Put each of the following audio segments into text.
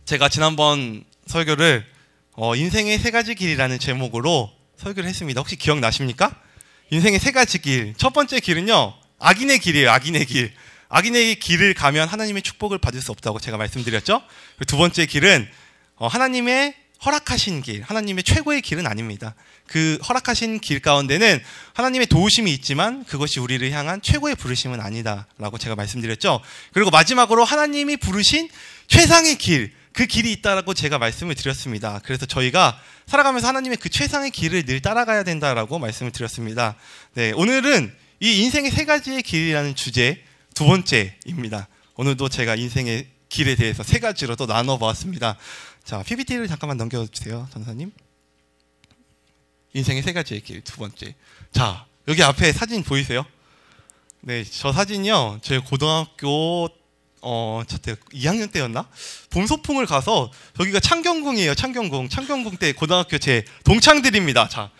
제가 지난번 설교를 인생의 세 가지 길이라는 제목으로 설교를 했습니다. 혹시 기억나십니까? 인생의 세 가지 길. 첫 번째 길은요, 악인의 길이에요. 악인의 길. 악인의 길을 가면 하나님의 축복을 받을 수 없다고 제가 말씀드렸죠. 두 번째 길은 하나님의 허락하신 길, 하나님의 최고의 길은 아닙니다. 그 허락하신 길 가운데는 하나님의 도우심이 있지만 그것이 우리를 향한 최고의 부르심은 아니다라고 제가 말씀드렸죠. 그리고 마지막으로 하나님이 부르신 최상의 길, 그 길이 있다라고 제가 말씀을 드렸습니다. 그래서 저희가 살아가면서 하나님의 그 최상의 길을 늘 따라가야 된다라고 말씀을 드렸습니다. 네, 오늘은 이 인생의 세 가지의 길이라는 주제 두 번째입니다. 오늘도 제가 인생의 길에 대해서 세 가지로 또 나눠보았습니다. 자, PPT를 잠깐만 넘겨주세요, 전사님. 인생의 세 가지의 길 두 번째. 자, 여기 앞에 사진 보이세요? 네, 저 사진이요, 제 고등학교 저때 2학년 때였나? 봄 소풍을 가서, 저기가 창경궁이에요. 창경궁 때 고등학교 제 동창들입니다. 자,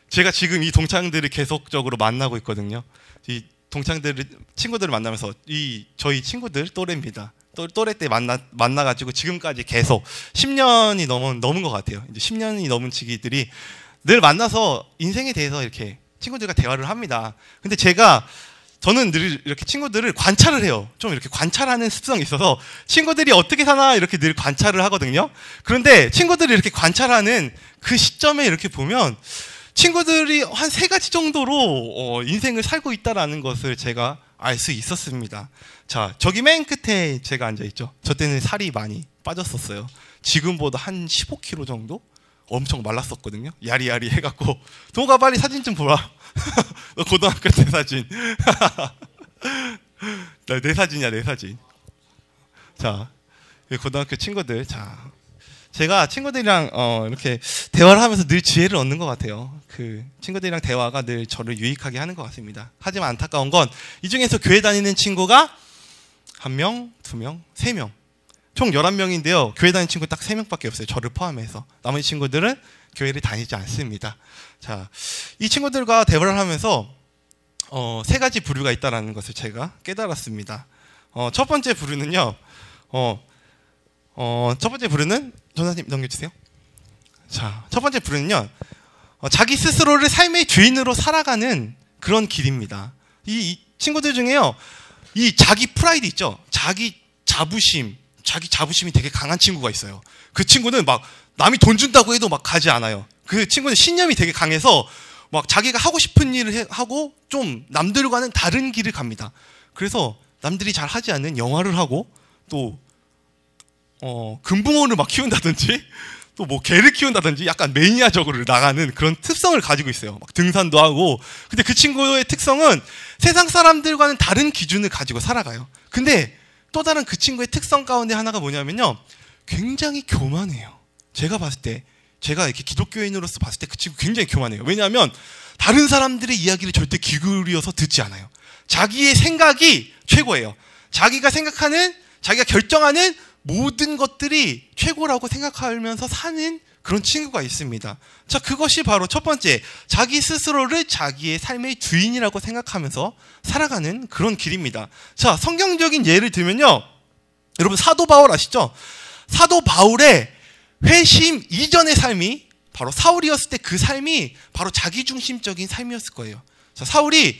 제가 지금 이 동창들을 계속적으로 만나고 있거든요. 이 친구들을 만나면서 저희 친구들 또래입니다. 또래 때 만나가지고 지금까지 계속 10년이 넘은 것 같아요. 이제 10년이 넘은 지기들이 늘 만나서 인생에 대해서 이렇게 친구들과 대화를 합니다. 근데 저는 늘 이렇게 친구들을 관찰을 해요. 좀 이렇게 관찰하는 습성이 있어서 친구들이 어떻게 사나 이렇게 늘 관찰을 하거든요. 그런데 친구들이 이렇게 관찰하는 그 시점에 이렇게 보면 친구들이 한 세 가지 정도로 인생을 살고 있다라는 것을 제가 알 수 있었습니다. 자, 저기 맨 끝에 제가 앉아있죠. 저 때는 살이 많이 빠졌었어요. 지금보다 한 15kg 정도? 엄청 말랐었거든요. 야리야리 해갖고. 동호가 빨리 사진 좀 보라. 너 고등학교 때 사진. 내 사진이야, 내 사진. 자, 고등학교 친구들. 자, 제가 친구들이랑 이렇게 대화를 하면서 늘 지혜를 얻는 것 같아요. 그 친구들이랑 대화가 늘 저를 유익하게 하는 것 같습니다. 하지만 안타까운 건 이 중에서 교회 다니는 친구가 1명, 2명, 3명. 총 11명인데요. 교회 다니는 친구 딱 3명밖에 없어요. 저를 포함해서. 나머지 친구들은 교회를 다니지 않습니다. 자, 이 친구들과 대화를 하면서 세 가지 부류가 있다는 것을 제가 깨달았습니다. 첫 번째 부류는요. 첫 번째 부류는 전사님 넘겨주세요. 자, 첫 번째 부류는요. 자기 스스로를 삶의 주인으로 살아가는 그런 길입니다. 이 친구들 중에요. 이 자기 프라이드 있죠. 자기 자부심이 되게 강한 친구가 있어요. 그 친구는 막 남이 돈 준다고 해도 막 가지 않아요. 그 친구는 신념이 되게 강해서 막 자기가 하고 싶은 일을 하고 좀 남들과는 다른 길을 갑니다. 그래서 남들이 잘 하지 않는 영화를 하고 또 금붕어를 막 키운다든지 또 뭐 개를 키운다든지 약간 매니아적으로 나가는 그런 특성을 가지고 있어요. 막 등산도 하고. 근데 그 친구의 특성은 세상 사람들과는 다른 기준을 가지고 살아가요. 근데 또 다른 그 친구의 특성 가운데 하나가 뭐냐면요. 굉장히 교만해요. 제가 이렇게 기독교인으로서 봤을 때 그 친구 굉장히 교만해요. 왜냐하면 다른 사람들의 이야기를 절대 귀 기울여서 듣지 않아요. 자기의 생각이 최고예요. 자기가 결정하는 모든 것들이 최고라고 생각하면서 사는 그런 친구가 있습니다. 자, 그것이 바로 첫 번째, 자기 스스로를 자기의 삶의 주인이라고 생각하면서 살아가는 그런 길입니다. 자, 성경적인 예를 들면요. 여러분 사도 바울 아시죠? 사도 바울의 회심 이전의 삶이 바로 사울이었을 때 그 삶이 바로 자기중심적인 삶이었을 거예요. 자, 사울이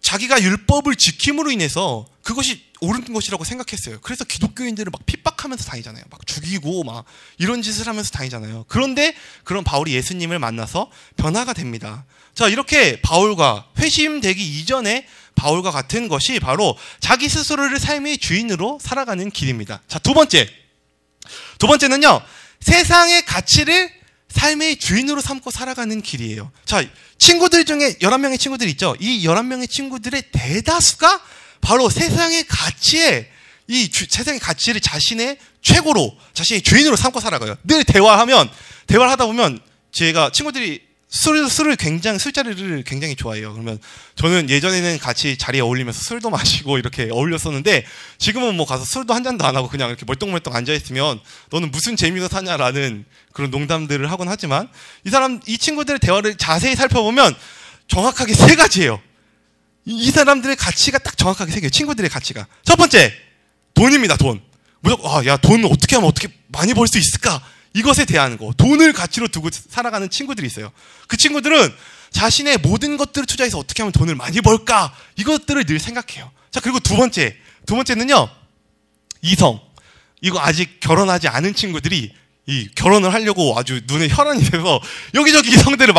자기가 율법을 지킴으로 인해서 그것이 옳은 것이라고 생각했어요. 그래서 기독교인들을 막 핍박하면서 다니잖아요. 막 죽이고 막 이런 짓을 하면서 다니잖아요. 그런데 그런 바울이 예수님을 만나서 변화가 됩니다. 자, 이렇게 바울과 회심되기 이전에 바울과 같은 것이 바로 자기 스스로를 삶의 주인으로 살아가는 길입니다. 자, 두 번째는요. 세상의 가치를 삶의 주인으로 삼고 살아가는 길이에요. 자, 친구들 중에 11명의 친구들이 있죠. 이 11명의 친구들의 대다수가 바로 세상의 가치를 자신의 최고로, 자신의 주인으로 삼고 살아가요. 늘 대화를 하다 보면 제가 친구들이 술자리를 굉장히 좋아해요. 그러면 저는 예전에는 같이 자리에 어울리면서 술도 마시고 이렇게 어울렸었는데 지금은 뭐 가서 술도 한 잔도 안 하고 그냥 이렇게 멀뚱멀뚱 앉아있으면 너는 무슨 재미로 사냐라는 그런 농담들을 하곤 하지만 이 친구들의 대화를 자세히 살펴보면 정확하게 세 가지예요. 이 사람들의 가치가 딱 정확하게 세 개예요. 친구들의 가치가. 첫 번째, 돈입니다. 돈. 무조건 야, 돈을 어떻게 하면 어떻게 많이 벌 수 있을까? 이것에 대한 거, 돈을 가치로 두고 살아가는 친구들이 있어요. 그 친구들은 자신의 모든 것들을 투자해서 어떻게 하면 돈을 많이 벌까? 이것들을 늘 생각해요. 자, 그리고 두 번째는요, 이성. 이거 아직 결혼하지 않은 친구들이 이 결혼을 하려고 아주 눈에 혈안이 돼서 여기저기 이성들을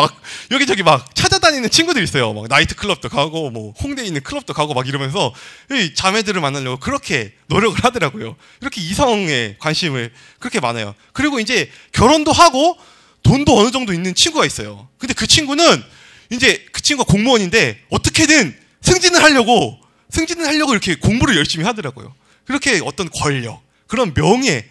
여기저기 찾아다니는 친구들이 있어요. 막 나이트 클럽도 가고 뭐 홍대에 있는 클럽도 가고 막 이러면서 이 자매들을 만나려고 그렇게 노력을 하더라고요. 이렇게 이성에 관심을 그렇게 많아요. 그리고 이제 결혼도 하고 돈도 어느 정도 있는 친구가 있어요. 근데 그 친구는 이제 그 친구가 공무원인데 어떻게든 승진을 하려고 이렇게 공부를 열심히 하더라고요. 그렇게 어떤 권력, 그런 명예,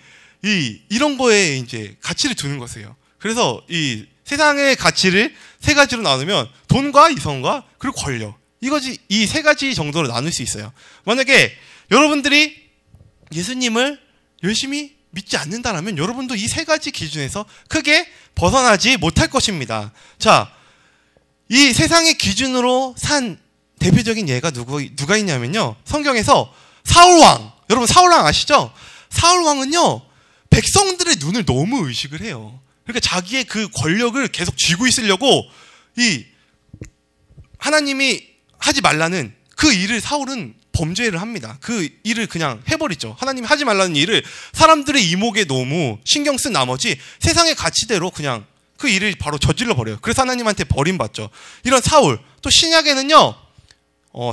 이런 거에 이제 가치를 두는 것이에요. 그래서 이 세상의 가치를 세 가지로 나누면 돈과 이성과 그리고 권력, 이 세 가지 정도로 나눌 수 있어요. 만약에 여러분들이 예수님을 열심히 믿지 않는다라면 여러분도 이 세 가지 기준에서 크게 벗어나지 못할 것입니다. 자, 이 세상의 기준으로 산 대표적인 예가 누가 있냐면요, 성경에서 사울왕. 여러분 사울왕 아시죠? 사울왕은요, 백성들의 눈을 너무 의식을 해요. 그러니까 자기의 그 권력을 계속 쥐고 있으려고 하나님이 하지 말라는 그 일을 사울은 범죄를 합니다. 그 일을 그냥 해버리죠. 하나님이 하지 말라는 일을 사람들의 이목에 너무 신경 쓴 나머지 세상의 가치대로 그냥 그 일을 바로 저질러 버려요. 그래서 하나님한테 버림받죠. 이런 사울. 또 신약에는요,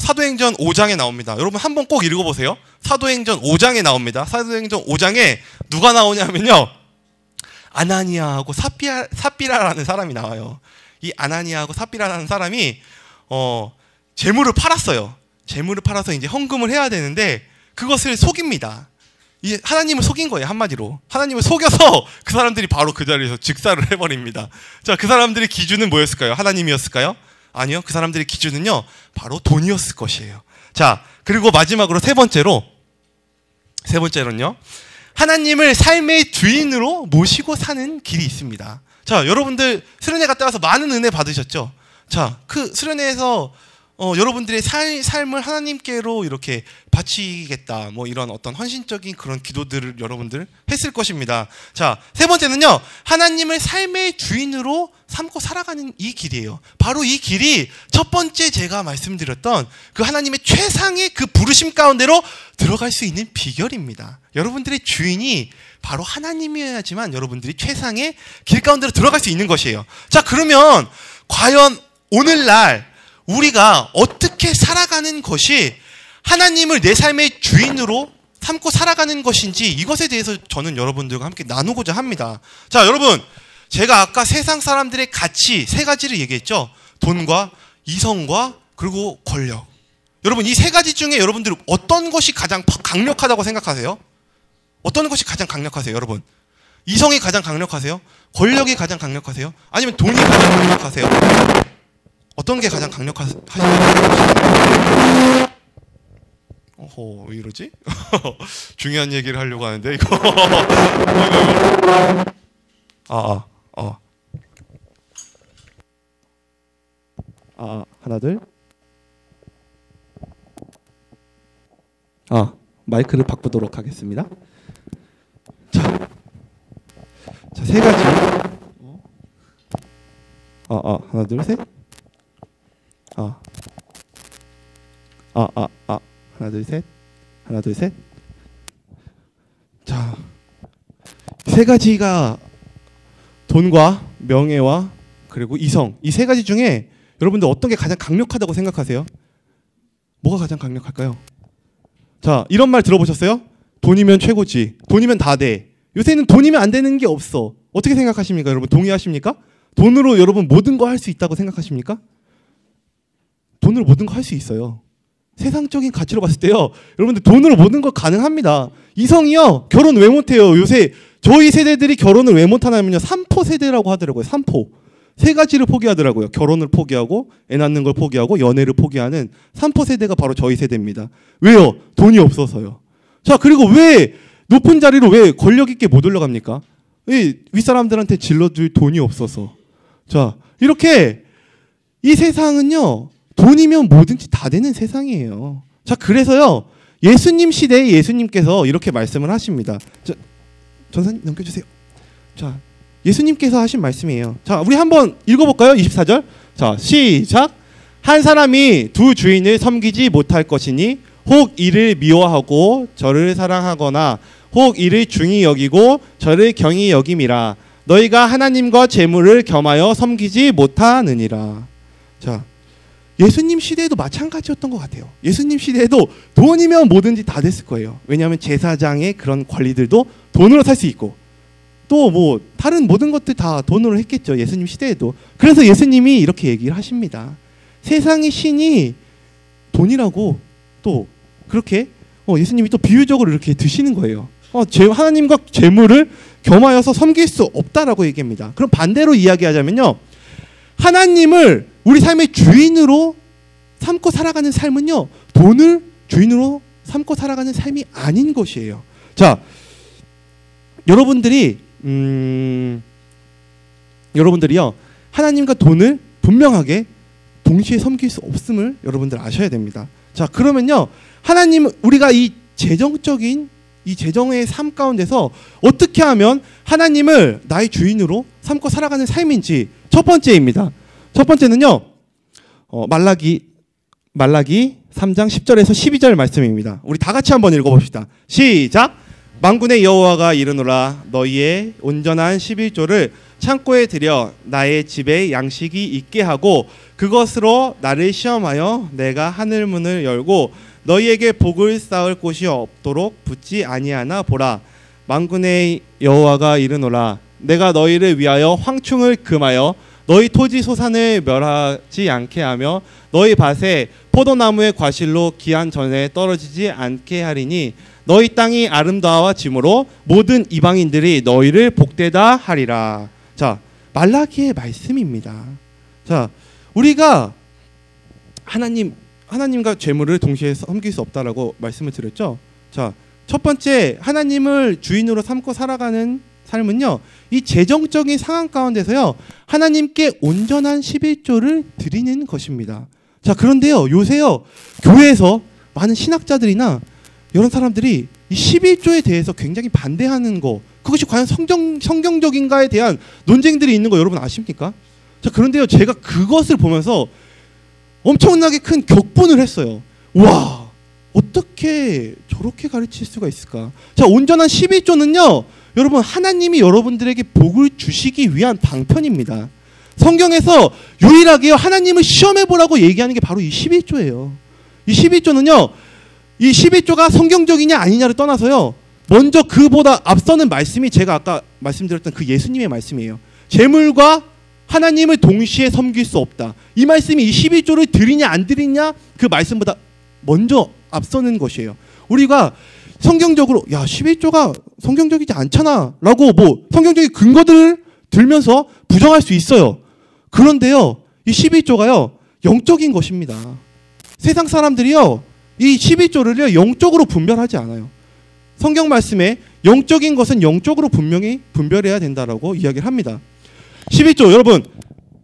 사도행전 5장에 나옵니다. 여러분 한번 꼭 읽어보세요. 사도행전 5장에 나옵니다. 사도행전 5장에 누가 나오냐면요, 아나니아하고 삽비라라는 사람이 나와요. 이 아나니아하고 삽비라라는 사람이 재물을 팔았어요. 재물을 팔아서 이제 헌금을 해야 되는데 그것을 속입니다. 이 하나님을 속인 거예요. 한마디로 하나님을 속여서 그 사람들이 바로 그 자리에서 즉사를 해버립니다. 자, 그 사람들의 기준은 뭐였을까요? 하나님이었을까요? 아니요. 그 사람들의 기준은요, 바로 돈이었을 것이에요. 자, 그리고 마지막으로 세 번째로는요, 하나님을 삶의 주인으로 모시고 사는 길이 있습니다. 자, 여러분들 수련회 갔다 와서 많은 은혜 받으셨죠? 자, 그 수련회에서 여러분들의 삶을 하나님께로 이렇게 바치겠다, 뭐 이런 어떤 헌신적인 그런 기도들을 여러분들 했을 것입니다. 자, 세 번째는요, 하나님을 삶의 주인으로 삼고 살아가는 이 길이에요. 바로 이 길이 첫 번째 제가 말씀드렸던 그 하나님의 최상의 그 부르심 가운데로 들어갈 수 있는 비결입니다. 여러분들의 주인이 바로 하나님이어야지만 여러분들이 최상의 길 가운데로 들어갈 수 있는 것이에요. 자, 그러면 과연 오늘날 우리가 어떻게 살아가는 것이 하나님을 내 삶의 주인으로 삼고 살아가는 것인지, 이것에 대해서 저는 여러분들과 함께 나누고자 합니다. 자, 여러분, 제가 아까 세상 사람들의 가치 세 가지를 얘기했죠. 돈과 이성과 그리고 권력. 여러분, 이 세 가지 중에 여러분들 어떤 것이 가장 강력하다고 생각하세요? 어떤 것이 가장 강력하세요, 여러분? 이성이 가장 강력하세요? 권력이 가장 강력하세요? 아니면 돈이 가장 강력하세요? 어떤 게 가장 강력하시나요? 어허, 왜 이러지? 중요한 얘기를 하려고 하는데 이거. 하나 둘. 마이크를 바꾸도록 하겠습니다. 자, 세 가지. 하나 둘 셋. 하나 둘 셋. 하나 둘 셋. 자, 세 가지가 돈과 명예와 그리고 이성, 이 세 가지 중에 여러분들 어떤 게 가장 강력하다고 생각하세요? 뭐가 가장 강력할까요? 자, 이런 말 들어보셨어요? 돈이면 최고지. 돈이면 다 돼. 요새는 돈이면 안 되는 게 없어. 어떻게 생각하십니까? 여러분 동의하십니까? 돈으로 여러분 모든 거 할 수 있다고 생각하십니까? 돈으로 모든 거 할 수 있어요. 세상적인 가치로 봤을 때요, 여러분들 돈으로 모든 거 가능합니다. 이성이요, 결혼 왜 못해요? 요새 저희 세대들이 결혼을 왜 못하냐면요, 삼포 세대라고 하더라고요. 삼포. 세 가지를 포기하더라고요. 결혼을 포기하고, 애 낳는 걸 포기하고, 연애를 포기하는 삼포 세대가 바로 저희 세대입니다. 왜요? 돈이 없어서요. 자, 그리고 왜 높은 자리로 왜 권력 있게 못 올라갑니까? 윗사람들한테 질러줄 돈이 없어서. 자, 이렇게 이 세상은요, 돈이면 뭐든지 다 되는 세상이에요. 자, 그래서요, 예수님 시대에 예수님께서 이렇게 말씀을 하십니다. 전사님 넘겨주세요. 자, 예수님께서 하신 말씀이에요. 자, 우리 한번 읽어볼까요? 24절. 자, 시작. 한 사람이 두 주인을 섬기지 못할 것이니 혹 이를 미워하고 저를 사랑하거나 혹 이를 중히 여기고 저를 경히 여김이라. 너희가 하나님과 재물을 겸하여 섬기지 못하느니라. 자, 예수님 시대에도 마찬가지였던 것 같아요. 예수님 시대에도 돈이면 뭐든지 다 됐을 거예요. 왜냐하면 제사장의 그런 관리들도 돈으로 살 수 있고 또 뭐 다른 모든 것들 다 돈으로 했겠죠. 예수님 시대에도. 그래서 예수님이 이렇게 얘기를 하십니다. 세상의 신이 돈이라고 또 그렇게 예수님이 또 비유적으로 이렇게 드시는 거예요. 하나님과 재물을 겸하여서 섬길 수 없다라고 얘기합니다. 그럼 반대로 이야기하자면요, 하나님을 우리 삶의 주인으로 삼고 살아가는 삶은요, 돈을 주인으로 삼고 살아가는 삶이 아닌 것이에요. 자, 여러분들이요, 하나님과 돈을 분명하게 동시에 섬길 수 없음을 여러분들 아셔야 됩니다. 자, 그러면요, 하나님, 우리가 이 재정의 삶 가운데서 어떻게 하면 하나님을 나의 주인으로 삼고 살아가는 삶인지 첫 번째입니다. 첫 번째는요, 말라기 3장 10절에서 12절 말씀입니다. 우리 다 같이 한번 읽어봅시다. 시작. 만군의 여호와가 이르노라. 너희의 온전한 11조를 창고에 들여 나의 집에 양식이 있게 하고 그것으로 나를 시험하여 내가 하늘 문을 열고 너희에게 복을 쌓을 곳이 없도록 붙지 아니하나 보라. 만군의 여호와가 이르노라. 내가 너희를 위하여 황충을 금하여 너희 토지 소산을 멸하지 않게 하며 너희 밭에 포도나무의 과실로 기한 전에 떨어지지 않게 하리니 너희 땅이 아름다워짐으로 모든 이방인들이 너희를 복되다 하리라. 자, 말라기의 말씀입니다. 자, 우리가 하나님과 재물을 동시에 섬길 수 없다라고 말씀을 드렸죠. 자, 첫 번째, 하나님을 주인으로 삼고 살아가는 삶은요, 이 재정적인 상황 가운데서요, 하나님께 온전한 11조를 드리는 것입니다. 자, 그런데요, 요새요, 교회에서 많은 신학자들이나 이런 사람들이 이 11조에 대해서 굉장히 반대하는 거, 그것이 과연 성경적인가에 대한 논쟁들이 있는 거 여러분 아십니까? 자, 그런데요, 제가 그것을 보면서 엄청나게 큰 격분을 했어요. 와, 어떻게 저렇게 가르칠 수가 있을까? 자, 온전한 11조는요, 여러분, 하나님이 여러분들에게 복을 주시기 위한 방편입니다. 성경에서 유일하게 하나님을 시험해보라고 얘기하는 게 바로 이 11조예요. 이 11조는요, 이 11조가 성경적이냐 아니냐를 떠나서요, 먼저 그보다 앞서는 말씀이 제가 아까 말씀드렸던 그 예수님의 말씀이에요. 재물과 하나님을 동시에 섬길 수 없다. 이 말씀이 이 11조를 드리냐 안 드리냐 그 말씀보다 먼저 앞서는 것이에요. 우리가 성경적으로 11조가 성경적이지 않잖아 라고 성경적인 근거들을 들면서 부정할 수 있어요. 그런데요, 이 11조가요, 영적인 것입니다. 세상 사람들이요, 이 11조를요, 영적으로 분별하지 않아요. 성경 말씀에 영적인 것은 영적으로 분명히 분별해야 된다라고 이야기를 합니다. 11조, 여러분,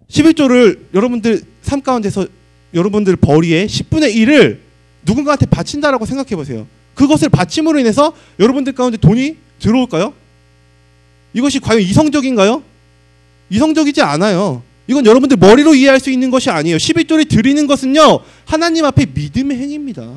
11조를 여러분들 삶 가운데서 여러분들 벌이의 10분의 1을 누군가한테 바친다라고 생각해 보세요. 그것을 바침으로 인해서 여러분들 가운데 돈이 들어올까요? 이것이 과연 이성적인가요? 이성적이지 않아요. 이건 여러분들 머리로 이해할 수 있는 것이 아니에요. 11조를 드리는 것은요, 하나님 앞에 믿음의 행위입니다.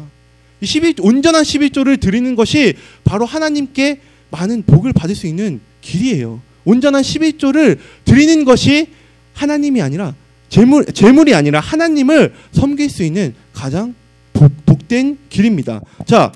온전한 11조를 드리는 것이 바로 하나님께 많은 복을 받을 수 있는 길이에요. 온전한 11조를 드리는 것이 하나님이 아니라 재물이 아니라 하나님을 섬길 수 있는 가장 복된 길입니다. 자,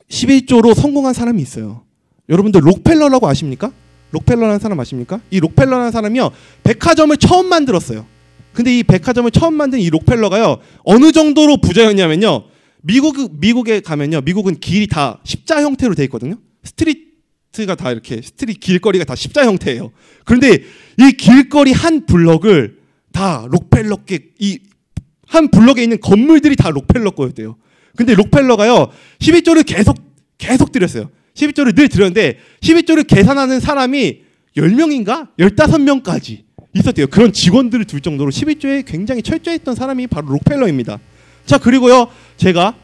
11조로 성공한 사람이 있어요. 여러분들 록펠러라고 아십니까? 록펠러라는 사람 아십니까? 이 록펠러라는 사람이요, 백화점을 처음 만들었어요. 근데 이 백화점을 처음 만든 이 록펠러가요, 어느 정도로 부자였냐면요, 미국에 가면요, 미국은 길이 다 십자 형태로 되어 있거든요. 스트리트가 다 이렇게 길거리가 다 십자 형태예요. 그런데 이 길거리 한 블럭을 다 록펠러께, 이 한 블럭에 있는 건물들이 다 록펠러 거였대요. 근데 록펠러가요, 11조를 계속 드렸어요. 11조를 늘 드렸는데 11조를 계산하는 사람이 10명인가 15명까지 있었대요. 그런 직원들을 둘 정도로 11조에 굉장히 철저했던 사람이 바로 록펠러입니다. 자, 그리고요, 제가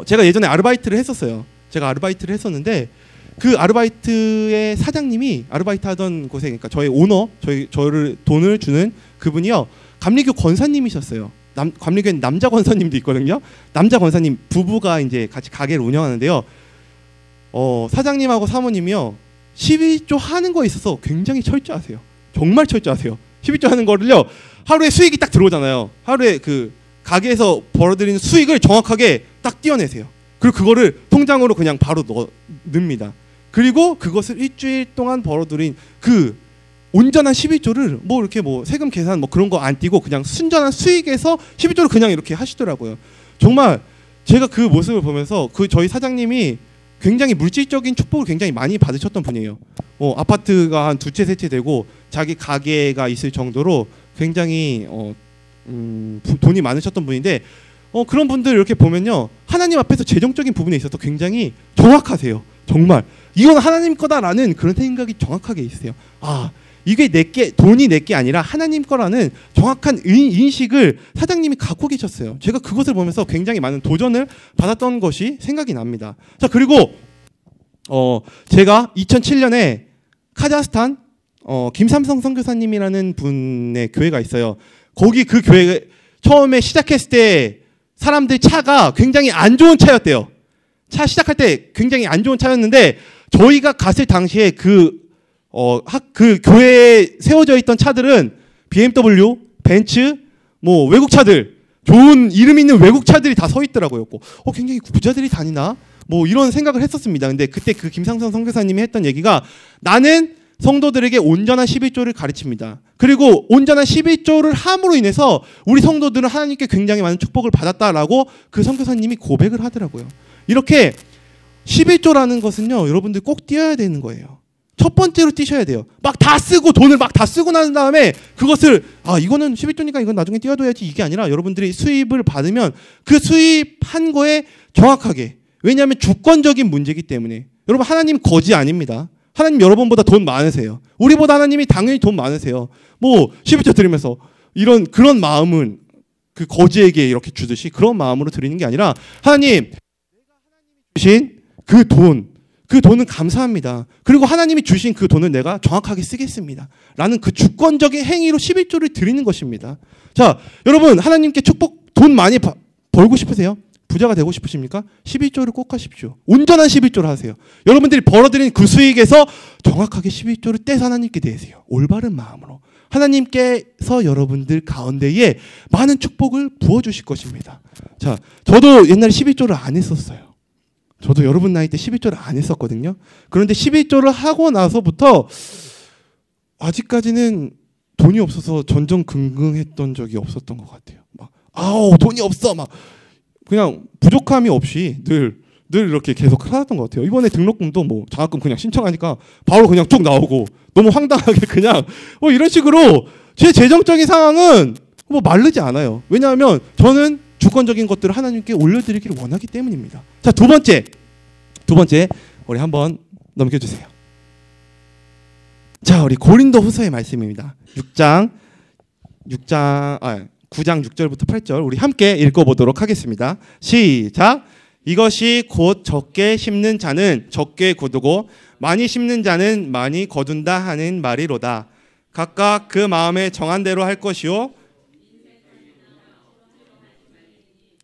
제가 예전에 아르바이트를 했었어요. 제가 아르바이트를 했었는데 그 아르바이트의 사장님이 아르바이트 하던 곳에 그러니까 저희 오너 저를 돈을 주는 그분이요. 감리교 권사님이셨어요. 감리교엔 남자 권사님도 있거든요. 남자 권사님 부부가 이제 같이 가게를 운영하는데요. 사장님하고 사모님이요. 12조 하는 거에 있어서 굉장히 철저하세요. 정말 철저하세요. 12조 하는 거를요. 하루에 수익이 딱 들어오잖아요. 하루에 그 가게에서 벌어들이는 수익을 정확하게 딱 띄어내세요. 그리고 그거를 통장으로 그냥 바로 넣습니다. 그리고 그것을 일주일 동안 벌어들인 그 온전한 12조를 뭐 이렇게 뭐 세금 계산 뭐 그런 거 안 띄고 그냥 순전한 수익에서 12조를 그냥 이렇게 하시더라고요. 정말 제가 그 모습을 보면서 그 저희 사장님이 굉장히 물질적인 축복을 굉장히 많이 받으셨던 분이에요. 아파트가 한 2채 3채 되고 자기 가게가 있을 정도로 굉장히 돈이 많으셨던 분인데 그런 분들 이렇게 보면요. 하나님 앞에서 재정적인 부분에 있어서 굉장히 정확하세요. 정말 이건 하나님 거다라는 그런 생각이 정확하게 있어요. 아, 이게 내게 돈이 내게 아니라 하나님 거라는 정확한 인식을 사장님이 갖고 계셨어요. 제가 그것을 보면서 굉장히 많은 도전을 받았던 것이 생각이 납니다. 자, 그리고 제가 2007년에 카자흐스탄 김삼성 선교사님이라는 분의 교회가 있어요. 거기 그 교회 처음에 시작했을 때 사람들 차가 굉장히 안 좋은 차였대요. 차 시작할 때 굉장히 안 좋은 차였는데 저희가 갔을 당시에 그 교회에 세워져 있던 차들은 BMW, 벤츠, 뭐 외국 차들, 좋은 이름 있는 외국 차들이 다 서 있더라고요. 굉장히 부자들이 다니나? 뭐 이런 생각을 했었습니다. 근데 그때 그 김상선 선교사님이 했던 얘기가 나는 성도들에게 온전한 11조를 가르칩니다. 그리고 온전한 11조를 함으로 인해서 우리 성도들은 하나님께 굉장히 많은 축복을 받았다라고 그 선교사님이 고백을 하더라고요. 이렇게 11조라는 것은요, 여러분들 꼭 띄어야 되는 거예요. 첫 번째로 띄셔야 돼요. 막 다 쓰고 돈을 막 다 쓰고 난 다음에 그것을 이거는 11조니까 이건 나중에 띄워둬야지 이게 아니라 여러분들이 수입을 받으면 그 수입한 거에 정확하게, 왜냐하면 주권적인 문제이기 때문에. 여러분 하나님 거지 아닙니다. 하나님 여러분보다 돈 많으세요. 우리보다 하나님이 당연히 돈 많으세요. 뭐 11조 드리면서 그런 마음은 그 거지에게 이렇게 주듯이 그런 마음으로 드리는 게 아니라 하나님 주신 그 돈은 감사합니다. 그리고 하나님이 주신 그 돈을 내가 정확하게 쓰겠습니다. 라는 그 주권적인 행위로 11조를 드리는 것입니다. 자, 여러분 하나님께 축복 돈 많이 벌고 싶으세요? 부자가 되고 싶으십니까? 11조를 꼭 하십시오. 온전한 11조를 하세요. 여러분들이 벌어들인 그 수익에서 정확하게 11조를 떼서 하나님께 내세요. 올바른 마음으로. 하나님께서 여러분들 가운데에 많은 축복을 부어주실 것입니다. 자, 저도 옛날에 11조를 안 했었어요. 저도 여러분 나이 때 11조를 안 했었거든요. 그런데 11조를 하고 나서부터 아직까지는 돈이 없어서 전전긍긍했던 적이 없었던 것 같아요. 돈이 없어. 그냥 부족함이 없이 늘 이렇게 계속 살았던 것 같아요. 이번에 등록금도 뭐 장학금 그냥 신청하니까 바로 그냥 쭉 나오고 너무 황당하게 그냥 이런 식으로 제 재정적인 상황은 뭐 마르지 않아요. 왜냐하면 저는 주권적인 것들을 하나님께 올려드리기를 원하기 때문입니다. 자, 두 번째 우리 한번 넘겨주세요. 자, 우리 고린도후서의 말씀입니다. 9장 6절부터 8절 우리 함께 읽어보도록 하겠습니다. 시작. 이것이 곧 적게 심는 자는 적게 거두고 많이 심는 자는 많이 거둔다 하는 말이로다. 각각 그 마음에 정한 대로 할 것이요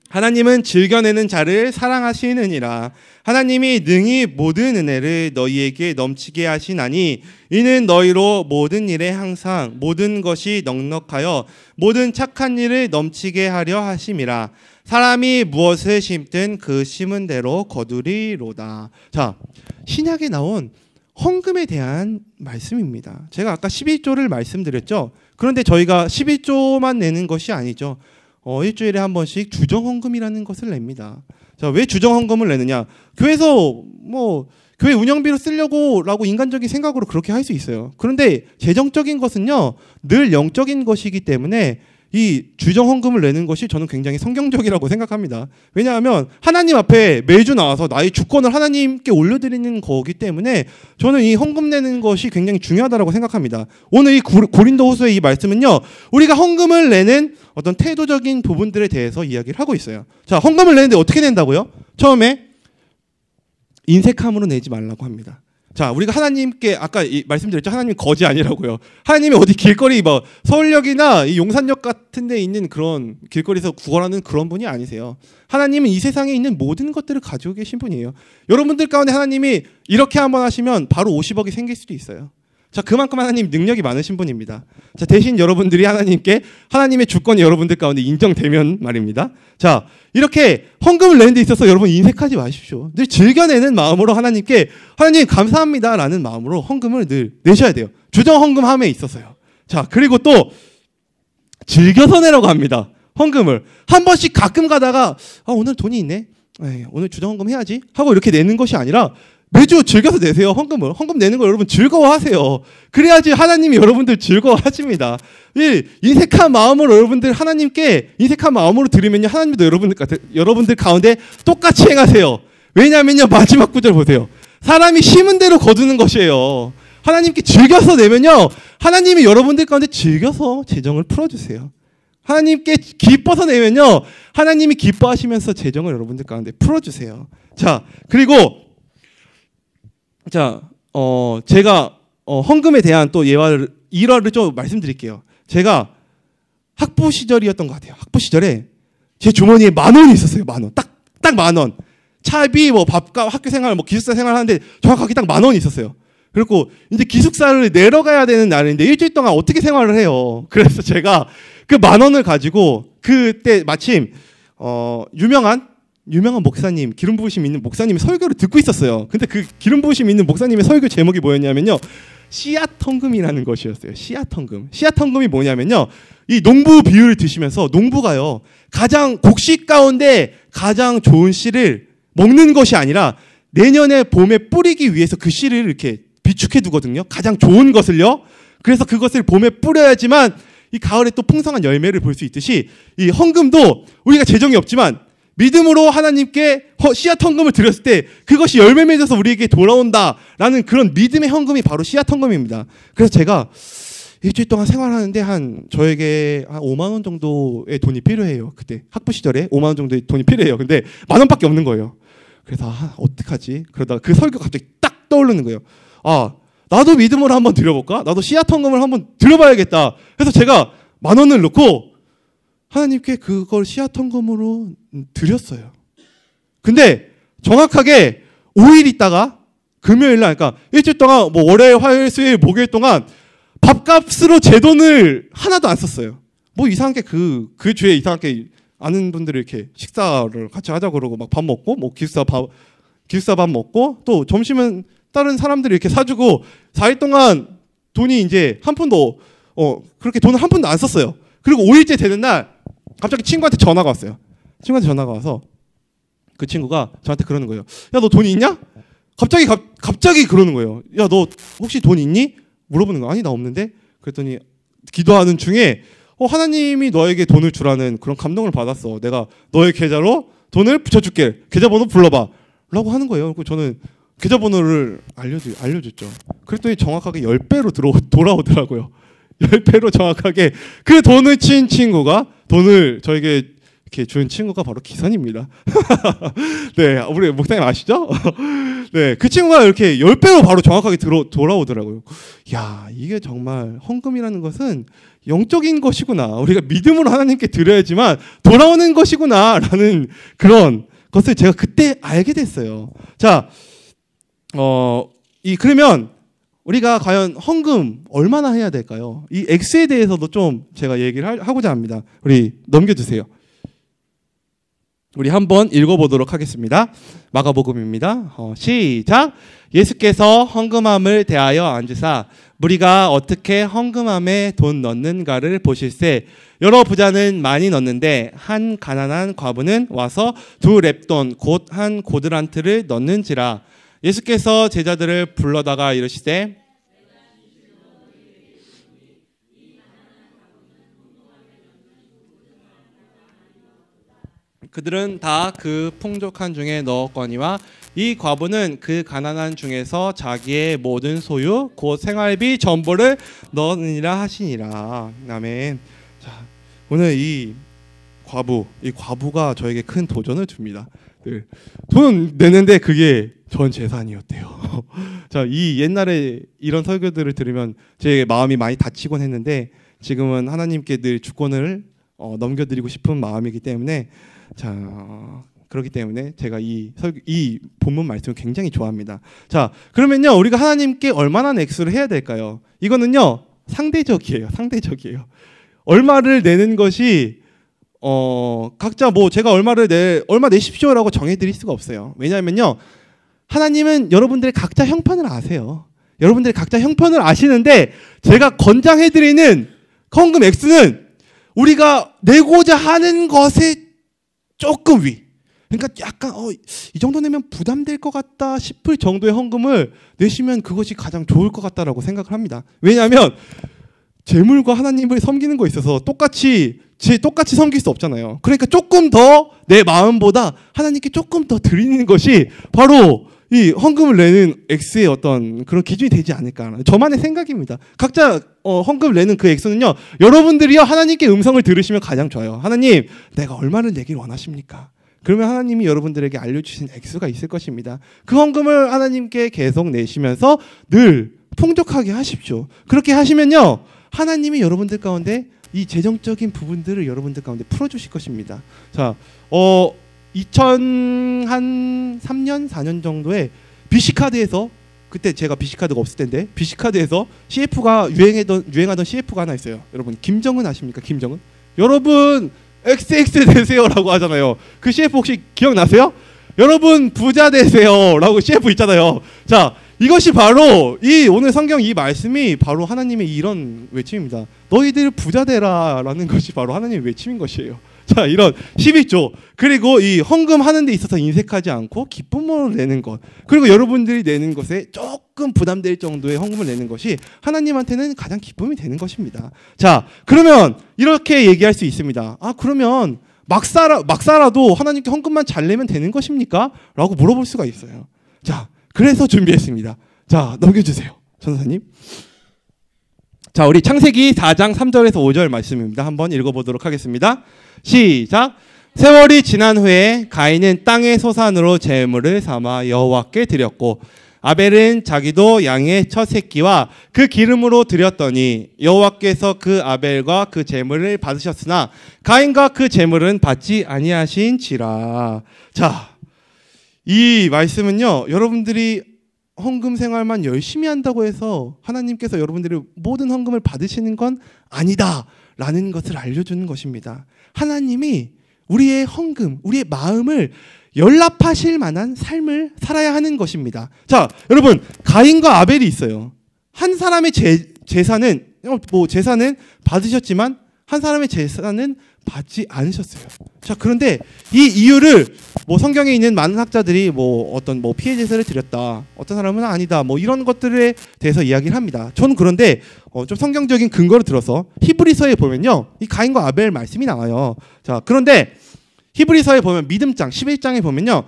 하나님은 즐겨내는 자를 사랑하시느니라. 하나님이 능히 모든 은혜를 너희에게 넘치게 하시나니 이는 너희로 모든 일에 항상 모든 것이 넉넉하여 모든 착한 일을 넘치게 하려 하심이라. 사람이 무엇을 심든 그 심은 대로 거두리로다. 자, 신약에 나온 헌금에 대한 말씀입니다. 제가 아까 11조를 말씀드렸죠. 그런데 저희가 11조만 내는 것이 아니죠. 일주일에 한 번씩 주정헌금이라는 것을 냅니다. 자, 왜 주정헌금을 내느냐? 교회에서 교회 운영비로 쓰려고라고 인간적인 생각으로 그렇게 할 수 있어요. 그런데 재정적인 것은요, 늘 영적인 것이기 때문에 이 주정헌금을 내는 것이 저는 굉장히 성경적이라고 생각합니다. 왜냐하면 하나님 앞에 매주 나와서 나의 주권을 하나님께 올려드리는 거기 때문에 저는 이 헌금 내는 것이 굉장히 중요하다고 생각합니다. 오늘 이 고린도후서의 이 말씀은요, 우리가 헌금을 내는 어떤 태도적인 부분들에 대해서 이야기를 하고 있어요. 자, 헌금을 내는데 어떻게 낸다고요? 처음에 인색함으로 내지 말라고 합니다. 자, 우리가 하나님께 아까 말씀드렸죠. 하나님 거지 아니라고요. 하나님이 어디 길거리 뭐 서울역이나 이 용산역 같은 데 있는 그런 길거리에서 구걸하는 그런 분이 아니세요. 하나님은 이 세상에 있는 모든 것들을 가지고 계신 분이에요. 여러분들 가운데 하나님이 이렇게 한번 하시면 바로 50억이 생길 수도 있어요. 자, 그만큼 하나님 능력이 많으신 분입니다. 자, 대신 여러분들이 하나님께 하나님의 주권이 여러분들 가운데 인정되면 말입니다. 자, 이렇게 헌금을 내는 데 있어서 여러분 인색하지 마십시오. 늘 즐겨내는 마음으로 하나님께 하나님 감사합니다 라는 마음으로 헌금을 늘 내셔야 돼요. 주정 헌금함에 있어서요. 자, 그리고 또 즐겨서 내라고 합니다. 헌금을 한 번씩 가끔 가다가 오늘 돈이 있네, 오늘 주정 헌금 해야지 하고 이렇게 내는 것이 아니라 매주 즐겨서 내세요. 헌금을. 헌금 내는 거 여러분 즐거워하세요. 그래야지 하나님이 여러분들 즐거워하십니다. 이 인색한 마음으로 여러분들 하나님께 인색한 마음으로 드리면요, 하나님도 여러분들 가운데 똑같이 행하세요. 왜냐하면요, 마지막 구절 보세요. 사람이 심은 대로 거두는 것이에요. 하나님께 즐겨서 내면요, 하나님이 여러분들 가운데 즐겨서 재정을 풀어주세요. 하나님께 기뻐서 내면요, 하나님이 기뻐하시면서 재정을 여러분들 가운데 풀어주세요. 자, 그리고 제가 헌금에 대한 또 일화를 좀 말씀드릴게요. 제가 학부 시절이었던 것 같아요. 학부 시절에 제 주머니에 10,000원이 있었어요. 10,000원. 딱 10,000원. 차비, 뭐 밥값, 학교 생활, 뭐 기숙사 생활 하는데 정확하게 딱 10,000원이 있었어요. 그리고 이제 기숙사를 내려가야 되는 날인데 일주일 동안 어떻게 생활을 해요. 그래서 제가 그 10,000원을 가지고 그때 마침 유명한 목사님, 기름 부으심 있는 목사님의 설교를 듣고 있었어요. 근데 그 기름 부으심 있는 목사님의 설교 제목이 뭐였냐면요, 씨앗 헌금이라는 것이었어요. 씨앗 헌금. 씨앗 헌금이 뭐냐면요, 이 농부 비유를 드시면서 농부가요, 가장 곡식 가운데 가장 좋은 씨를 먹는 것이 아니라 내년에 봄에 뿌리기 위해서 그 씨를 이렇게 비축해 두거든요. 가장 좋은 것을요. 그래서 그것을 봄에 뿌려야지만 이 가을에 또 풍성한 열매를 볼 수 있듯이 이 헌금도 우리가 재정이 없지만 믿음으로 하나님께 씨앗 헌금을 드렸을 때 그것이 열매 맺어서 우리에게 돌아온다라는 그런 믿음의 헌금이 바로 씨앗 헌금입니다. 그래서 제가 일주일 동안 생활하는데 저에게 한 5만 원 정도의 돈이 필요해요. 그때 학부 시절에 5만 원 정도의 돈이 필요해요. 근데 10,000원밖에 없는 거예요. 그래서 어떡하지? 그러다가 그 설교 갑자기 딱 떠오르는 거예요. 나도 믿음으로 한번 드려볼까? 나도 씨앗 헌금을 한번 드려봐야겠다. 그래서 제가 10,000원을 넣고 하나님께 그걸 씨앗 헌금으로 드렸어요. 근데 정확하게 5일 있다가 금요일 날, 그러니까 일주일 동안 뭐 월요일, 화요일, 수요일, 목요일 동안 밥값으로 제 돈을 하나도 안 썼어요. 뭐 이상하게 그 주에 이상하게 아는 분들이 이렇게 식사를 같이 하자 그러고 막 밥 먹고 뭐 기숙사 밥 먹고 또 점심은 다른 사람들이 이렇게 사주고 4일 동안 돈이 이제 한 푼도 그렇게 돈을 한 푼도 안 썼어요. 그리고 5일째 되는 날 갑자기 친구한테 전화가 왔어요. 친구한테 전화가 와서 그 친구가 저한테 그러는 거예요. 야, 너 돈 있냐? 갑자기 그러는 거예요. 야, 너 혹시 돈 있니? 물어보는 거야. 아니, 나 없는데. 그랬더니 기도하는 중에 하나님이 너에게 돈을 주라는 그런 감동을 받았어. 내가 너의 계좌로 돈을 붙여줄게. 계좌번호 불러봐. 라고 하는 거예요. 그리고 저는 계좌번호를 알려줬죠. 그랬더니 정확하게 10배로 돌아오더라고요. 10배로 정확하게 그 돈을 친 친구가 돈을 저에게 이렇게 준 친구가 바로 기선입니다. 네, 우리 목사님 아시죠? 네, 그 친구가 이렇게 10배로 바로 정확하게 돌아오더라고요. 야, 이게 정말 헌금이라는 것은 영적인 것이구나. 우리가 믿음으로 하나님께 드려야지만 돌아오는 것이구나라는 그런 것을 제가 그때 알게 됐어요. 자, 그러면 우리가 과연 헌금 얼마나 해야 될까요? 이 액수에 대해서도 좀 제가 얘기를 하고자 합니다. 우리 넘겨주세요. 우리 한번 읽어보도록 하겠습니다. 마가복음입니다. 시작. 예수께서 헌금함을 대하여 앉으사 무리가 어떻게 헌금함에 돈 넣는가를 보실세. 여러 부자는 많이 넣는데 한 가난한 과부는 와서 2렙돈 곧 한 고드란트를 넣는지라. 예수께서 제자들을 불러다가 이르시되 그들은 다 그 풍족한 중에 넣었거니와 이 과부는 그 가난한 중에서 자기의 모든 소유 곧 생활비 전부를 넣으니라 하시니라. 아멘. 자, 오늘 이 과부가 저에게 큰 도전을 줍니다. 네. 돈 내는데 그게 전 재산이었대요. 자, 이 옛날에 이런 설교들을 들으면 제 마음이 많이 다치곤 했는데 지금은 하나님께 늘 주권을 넘겨드리고 싶은 마음이기 때문에 자, 그렇기 때문에 제가 이 본문 말씀을 굉장히 좋아합니다. 자, 그러면요 우리가 하나님께 얼마나 액수를 해야 될까요? 이거는요 상대적이에요. 상대적이에요. 얼마를 내는 것이 각자 뭐 제가 얼마 내십시오라고 정해드릴 수가 없어요. 왜냐하면요 하나님은 여러분들의 각자 형편을 아세요. 여러분들의 각자 형편을 아시는데 제가 권장해드리는 헌금 액수는 우리가 내고자 하는 것에 조금 위. 그러니까 약간 이 정도 내면 부담될 것 같다 싶을 정도의 헌금을 내시면 그것이 가장 좋을 것 같다라고 생각을 합니다. 왜냐하면 재물과 하나님을 섬기는 거에 있어서 똑같이 섬길 수 없잖아요. 그러니까 조금 더 내 마음보다 하나님께 조금 더 드리는 것이 바로 이 헌금을 내는 액수의 어떤 그런 기준이 되지 않을까. 저만의 생각입니다. 각자 헌금을 내는 그 액수는요. 여러분들이요 하나님께 음성을 들으시면 가장 좋아요. 하나님 내가 얼마를 내길 원하십니까? 그러면 하나님이 여러분들에게 알려주신 액수가 있을 것입니다. 그 헌금을 하나님께 계속 내시면서 늘 풍족하게 하십시오. 그렇게 하시면요. 하나님이 여러분들 가운데 이 재정적인 부분들을 여러분들 가운데 풀어주실 것입니다. 자, 2003년, 4년 정도에 BC카드에서 그때 제가 BC카드가 없을 텐데 BC카드에서 CF가 유행하던 CF가 하나 있어요. 여러분 김정은 아십니까? 김정은? 여러분 XX 되세요라고 하잖아요. 그 CF 혹시 기억나세요? 여러분 부자 되세요라고 CF 있잖아요. 자, 이것이 바로 이 오늘 성경 이 말씀이 바로 하나님의 이런 외침입니다. 너희들 부자 되라라는 것이 바로 하나님의 외침인 것이에요. 자, 이런 11조 그리고 이 헌금하는 데 있어서 인색하지 않고 기쁨으로 내는 것 그리고 여러분들이 내는 것에 조금 부담될 정도의 헌금을 내는 것이 하나님한테는 가장 기쁨이 되는 것입니다. 자, 그러면 이렇게 얘기할 수 있습니다. 아, 그러면 막 살아도 하나님께 헌금만 잘 내면 되는 것입니까? 라고 물어볼 수가 있어요. 자, 그래서 준비했습니다. 자, 넘겨주세요. 전사님. 자, 우리 창세기 4장 3절에서 5절 말씀입니다. 한번 읽어보도록 하겠습니다. 시작. 세월이 지난 후에 가인은 땅의 소산으로 제물을 삼아 여호와께 드렸고 아벨은 자기도 양의 첫 새끼와 그 기름으로 드렸더니 여호와께서 그 아벨과 그 제물을 받으셨으나 가인과 그 제물은 받지 아니하신지라. 자, 이 말씀은요 여러분들이 헌금 생활만 열심히 한다고 해서 하나님께서 여러분들이 모든 헌금을 받으시는 건 아니다라는 것을 알려주는 것입니다. 하나님이 우리의 헌금, 우리의 마음을 연락하실 만한 삶을 살아야 하는 것입니다. 자, 여러분 가인과 아벨이 있어요. 한 사람의 재산은 받으셨지만 한 사람의 재산은 받지 않으셨어요. 자, 그런데 이 이유를 성경에 있는 많은 학자들이 어떤 피해 제사를 드렸다, 어떤 사람은 아니다, 이런 것들에 대해서 이야기를 합니다. 저는 그런데 좀 성경적인 근거를 들어서 히브리서에 보면요, 이 가인과 아벨 말씀이 나와요. 자, 그런데 히브리서에 보면 믿음장 11장에 보면요,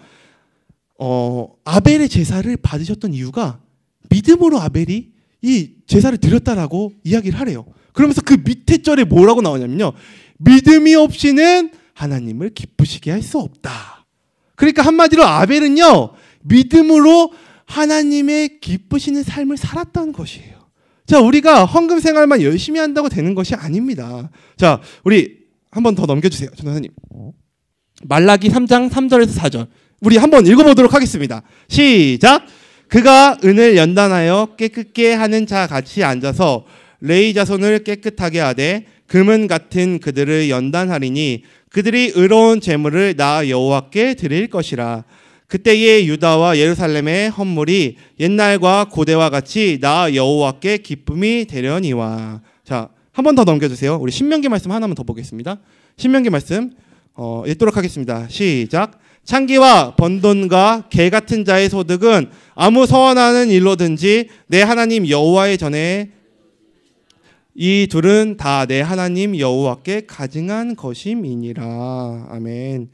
아벨의 제사를 받으셨던 이유가 믿음으로 아벨이 이 제사를 드렸다라고 이야기를 하래요. 그러면서 그 밑에 절에 뭐라고 나오냐면요, 믿음이 없이는 하나님을 기쁘시게 할 수 없다. 그러니까 한마디로 아벨은요 믿음으로 하나님의 기쁘시는 삶을 살았다는 것이에요. 자, 우리가 헌금 생활만 열심히 한다고 되는 것이 아닙니다. 자, 우리 한 번 더 넘겨주세요, 전도사님. 말라기 3장 3절에서 4절 우리 한번 읽어보도록 하겠습니다. 시작. 그가 은을 연단하여 깨끗게 하는 자 같이 앉아서 레위 자손을 깨끗하게 하되 금은 같은 그들을 연단하리니 그들이 의로운 제물을 나 여호와께 드릴 것이라. 그때에 유다와 예루살렘의 헌물이 옛날과 고대와 같이 나 여호와께 기쁨이 되려니와. 자, 한 번 더 넘겨주세요. 우리 신명기 말씀 하나만 더 보겠습니다. 신명기 말씀 읽도록 하겠습니다. 시작. 창기와 번돈과 개 같은 자의 소득은 아무 서원하는 일로든지 내 하나님 여호와의 전에 이 둘은 다 내 하나님 여호와께 가증한 것임이니라. 아멘.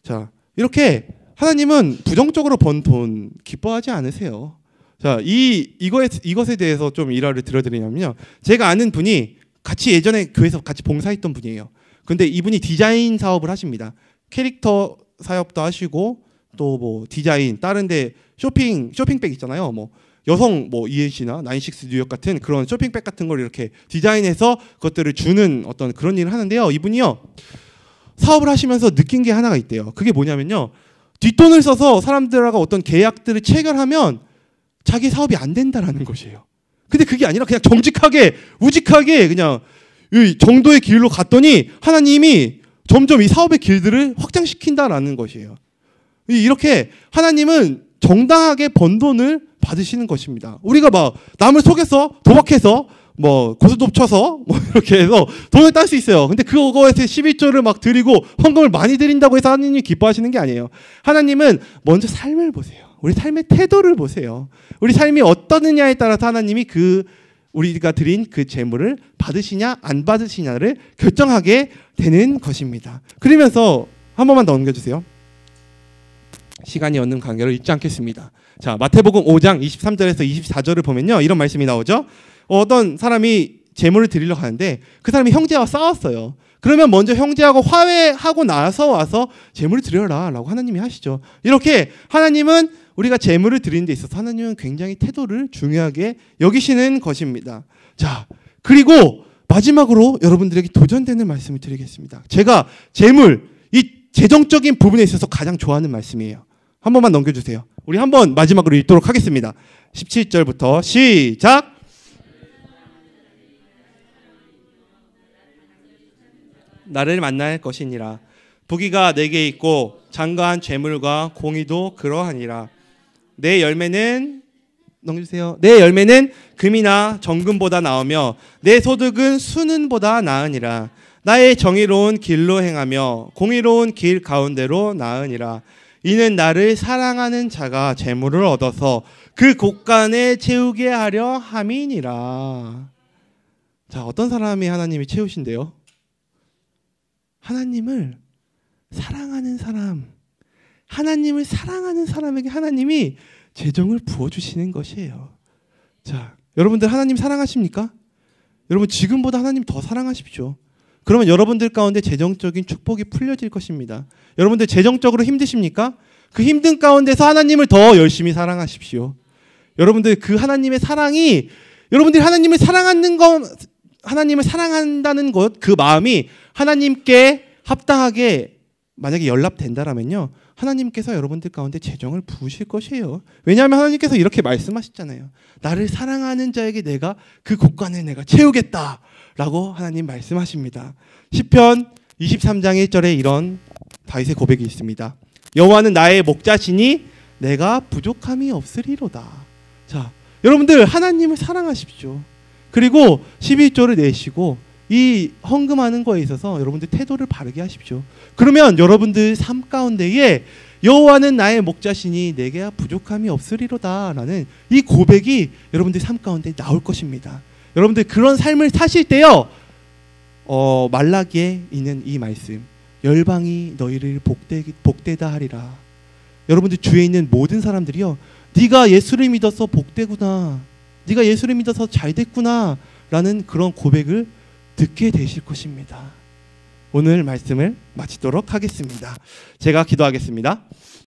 자, 이렇게 하나님은 부정적으로 번 돈 기뻐하지 않으세요. 자, 이것에 대해서 좀 일화를 들어드리냐면요, 제가 아는 분이 같이 예전에 교회에서 같이 봉사했던 분이에요. 근데 이분이 디자인 사업을 하십니다. 캐릭터 사업도 하시고 또 뭐 디자인, 다른데 쇼핑백 있잖아요. 뭐 여성 뭐 ENC나 나인식스 뉴욕 같은 그런 쇼핑백 같은 걸 이렇게 디자인해서 그것들을 주는 어떤 그런 일을 하는데요. 이분이요 사업을 하시면서 느낀 게 하나가 있대요. 그게 뭐냐면요, 뒷돈을 써서 사람들하고 어떤 계약들을 체결하면 자기 사업이 안 된다라는 것이에요. 근데 그게 아니라 그냥 정직하게 우직하게 그냥 이 정도의 길로 갔더니 하나님이 점점 이 사업의 길들을 확장시킨다라는 것이에요. 이렇게 하나님은 정당하게 번 돈을 받으시는 것입니다. 우리가 막 남을 속여서 도박해서 뭐 고스톱 쳐서 뭐 이렇게 해서 돈을 딸 수 있어요. 근데 그거에서 11조를 막 드리고 헌금을 많이 드린다고 해서 하나님이 기뻐하시는 게 아니에요. 하나님은 먼저 삶을 보세요. 우리 삶의 태도를 보세요. 우리 삶이 어떠느냐에 따라서 하나님이 우리가 드린 그 재물을 받으시냐 안 받으시냐를 결정하게 되는 것입니다. 그러면서 한 번만 더 넘겨주세요. 시간이 없는 관계로 읽지 않겠습니다. 자, 마태복음 5장 23절에서 24절을 보면요, 이런 말씀이 나오죠. 어떤 사람이 재물을 드리러 가는데 그 사람이 형제와 싸웠어요. 그러면 먼저 형제하고 화해하고 나서 와서 재물을 드려라 라고 하나님이 하시죠. 이렇게 하나님은 우리가 재물을 드리는 데 있어서 하나님은 굉장히 태도를 중요하게 여기시는 것입니다. 자, 그리고 마지막으로 여러분들에게 도전되는 말씀을 드리겠습니다. 제가 재물, 이 재정적인 부분에 있어서 가장 좋아하는 말씀이에요. 한 번만 넘겨주세요. 우리 한번 마지막으로 읽도록 하겠습니다. 17절부터 시작. 나를 만날 것이니라. 부귀가 내게 있고 장가한 재물과 공의도 그러하니라. 내 열매는 넘겨주세요. 내 열매는 금이나 정금보다 나으며 내 소득은 수는보다 나으니라. 나의 정의로운 길로 행하며 공의로운 길 가운데로 나으니라. 이는 나를 사랑하는 자가 재물을 얻어서 그 곳간에 채우게 하려 함이니라. 자, 어떤 사람이 하나님이 채우신대요? 하나님을 사랑하는 사람, 하나님을 사랑하는 사람에게 하나님이 재정을 부어주시는 것이에요. 자, 여러분들 하나님 사랑하십니까? 여러분 지금보다 하나님 더 사랑하십시오. 그러면 여러분들 가운데 재정적인 축복이 풀려질 것입니다. 여러분들 재정적으로 힘드십니까? 그 힘든 가운데서 하나님을 더 열심히 사랑하십시오. 여러분들 그 하나님의 사랑이, 여러분들이 하나님을 사랑하는 것, 하나님을 사랑한다는 것, 그 마음이 하나님께 합당하게 만약에 연락된다라면요, 하나님께서 여러분들 가운데 재정을 부으실 것이에요. 왜냐하면 하나님께서 이렇게 말씀하셨잖아요. 나를 사랑하는 자에게 내가 그 곳간을 내가 채우겠다 라고 하나님 말씀하십니다. 시편 23장 1절에 이런 다윗의 고백이 있습니다. 여호와는 나의 목자시니 내가 부족함이 없으리로다. 자, 여러분들 하나님을 사랑하십시오. 그리고 11조를 내시고 이 헌금하는 거에 있어서 여러분들 태도를 바르게 하십시오. 그러면 여러분들 삶 가운데에 여호와는 나의 목자시니 내게 부족함이 없으리로다 라는 이 고백이 여러분들 삶 가운데 나올 것입니다. 여러분들 그런 삶을 사실 때요, 말라기에 있는 이 말씀, 열방이 너희를 복되다 하리라. 여러분들 주위에 있는 모든 사람들이요, 네가 예수를 믿어서 복되구나, 네가 예수를 믿어서 잘 됐구나 라는 그런 고백을 듣게 되실 것입니다. 오늘 말씀을 마치도록 하겠습니다. 제가 기도하겠습니다.